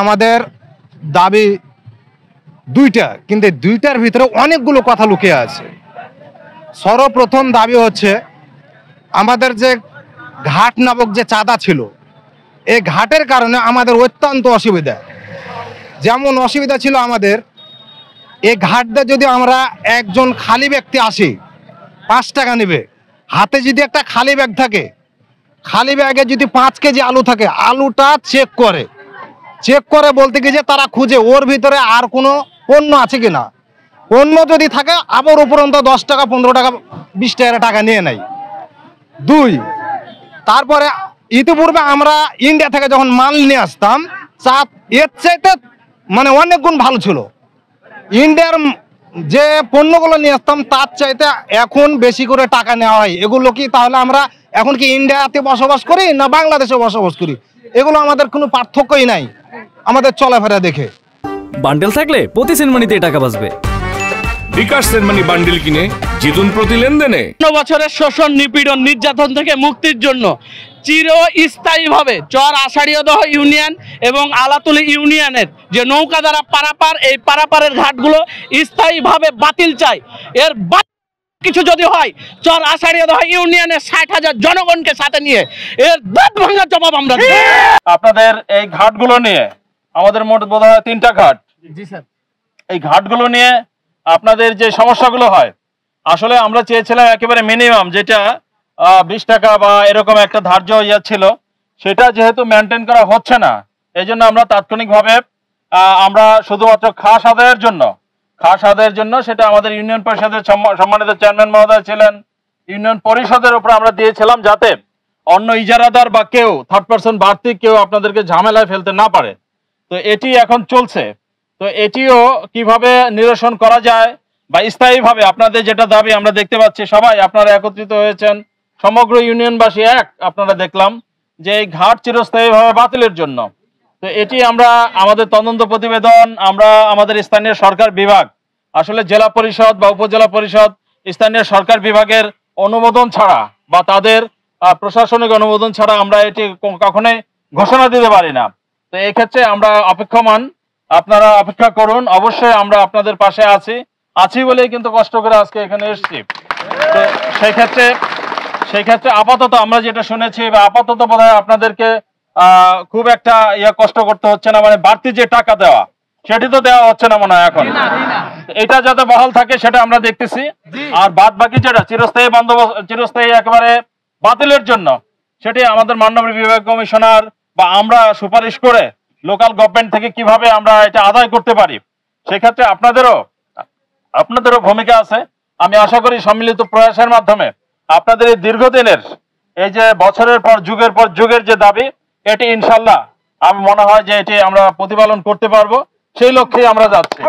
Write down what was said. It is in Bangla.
আমাদের দাবি দুইটা, কিন্তু দুইটার ভিতরে অনেকগুলো কথা লুকিয়ে আছে। সর্বপ্রথম দাবি হচ্ছে আমাদের যে ঘাট নামক যে চাঁদা ছিল, এই ঘাটের কারণে আমাদের অত্যন্ত অসুবিধা। যেমন অসুবিধা ছিল আমাদের এই ঘাটটা, যদি আমরা একজন খালি ব্যক্তি আসি 5 টাকা নেবে, হাতে যদি একটা খালি ব্যাগ থাকে, খালি ব্যাগে যদি 5 কেজি আলু থাকে, আলুটা চেক করে বলতে কি যে তারা খুঁজে ওর ভিতরে আর কোনো পণ্য আছে কিনা। পণ্য যদি থাকে আবার উপরন্ত 10 টাকা 15 টাকা 20 টাকা নিয়ে নেয়। 2, তারপরে ইতিপূর্বে আমরা ইন্ডিয়া থেকে যখন মাল নিয়ে আসতাম, এর চাইতে মানে অনেক গুণ ভালো ছিল। ইন্ডিয়ার যে পণ্যগুলো নিয়ে আসতাম তার চাইতে এখন বেশি করে টাকা নেওয়া হয়। এগুলো কি তাহলে আমরা এখন কি ইন্ডিয়াতে বসবাস করি না বাংলাদেশে বসবাস করি? এগুলো আমাদের কোনো পার্থক্যই নাই আমাদের চলাফেরা দেখে। বান্ডেল থাকলে প্রতি সেনমানিতে টাকা বাঁচবে। বিকাশ সেনমানি বান্ডেল কিনে জিতুন প্রতি লেনদেনে। বছরের শোষণ, নিপীড়ন, নির্যাতন থেকে মুক্তির জন্য চিরস্থায়ীভাবে চর আষাঢ়িয়াদহ ইউনিয়ন এবং আলাতুলি ইউনিয়নের যে নৌকা দ্বারা পারাপার, এই পারাপারের ঘাটগুলো স্থায়ীভাবে বাতিল চাই। এর কিছু যদি হয়, চর আষাঢ়িয়াদহ ইউনিয়নের 60,000 জনগণকে সাথে নিয়ে এর দাঁত ভাঙার জবাব আমরা দেব। আপনাদের এই ঘাটগুলো নিয়ে আমাদের মোট বোধহয় 3টা ঘাট। জি স্যার। এই ঘাটগুলো নিয়ে আপনাদের যে সমস্যাগুলো হয়, আসলে আমরা চেয়েছিলাম একেবারে মিনিমাম যেটা 20 টাকা বা এরকম একটা ধার্য ইয়া ছিল, সেটা যেহেতু মেনটেন করা হচ্ছে না, এই জন্য আমরা তাৎক্ষণিকভাবে আমরা শুধুমাত্র খাস আদায়ের জন্য সেটা আমাদের ইউনিয়ন পরিষদের সম্মানিত চেয়ারম্যান মহোদয় ছিলেন, ইউনিয়ন পরিষদের উপর আমরা দিয়েছিলাম, যাতে অন্য ইজারাদার বা কেউ থার্ড পার্সন বাড়তি কেউ আপনাদেরকে ঝামেলায় ফেলতে না পারে। তো এটি এখন চলছে। তো এটিও কিভাবে নিরসন করা যায় বা স্থায়ীভাবে আপনাদের যেটা দাবি, আমরা দেখতে পাচ্ছি সবাই আপনারা একত্রিত হয়েছেন, সমগ্র ইউনিয়নবাসী এক, আপনারা দেখলাম যে এই ঘাট চিরস্থায়ীভাবে বাতিলের জন্য। তো এটি আমরা আমাদের তদন্ত প্রতিবেদন আমরা আমাদের স্থানীয় সরকার বিভাগ, আসলে জেলা পরিষদ বা উপজেলা পরিষদ স্থানীয় সরকার বিভাগের অনুমোদন ছাড়া বা তাদের প্রশাসনিক অনুমোদন ছাড়া আমরা এটি কখনোই ঘোষণা দিতে পারি না। তো এই ক্ষেত্রে আমরা অপেক্ষমান, আপনারা অপেক্ষা করুন। অবশ্যই আমরা আপনাদের পাশে আছি বলেই কিন্তু কষ্ট করে আজকে এখানে এসেছি। তো সেই ক্ষেত্রে আপাতত আমরা যেটা শুনেছি, বা আপাতত বোধহয় আপনাদেরকে খুব একটা কষ্ট করতে হচ্ছে না, মানে বাড়তি যে টাকা দেওয়া সেটি তো দেওয়া হচ্ছে না মনে হয় এখন। এটা যাতে বহাল থাকে সেটা আমরা দেখতেছি। আর বাদ বাকি যেটা চিরস্থায়ী একেবারে বাতিলের জন্য, সেটি আমাদের মাননীয় বিভাগ কমিশনার বা আমরা সুপারিশ করে লোকাল গভর্নমেন্ট থেকে কিভাবে আমরা এটা আদায় করতে পারি, সেক্ষেত্রে আপনাদেরও ভূমিকা আছে। আমি আশা করি সম্মিলিত প্রয়াসের মাধ্যমে আপনাদের এই দীর্ঘদিনের এই যে বছরের পর যুগের যে দাবি, এটি ইনশাল্লাহ আমি মনে হয় যে এটি আমরা প্রতিপালন করতে পারবো, সেই লক্ষ্যেই আমরা যাচ্ছি।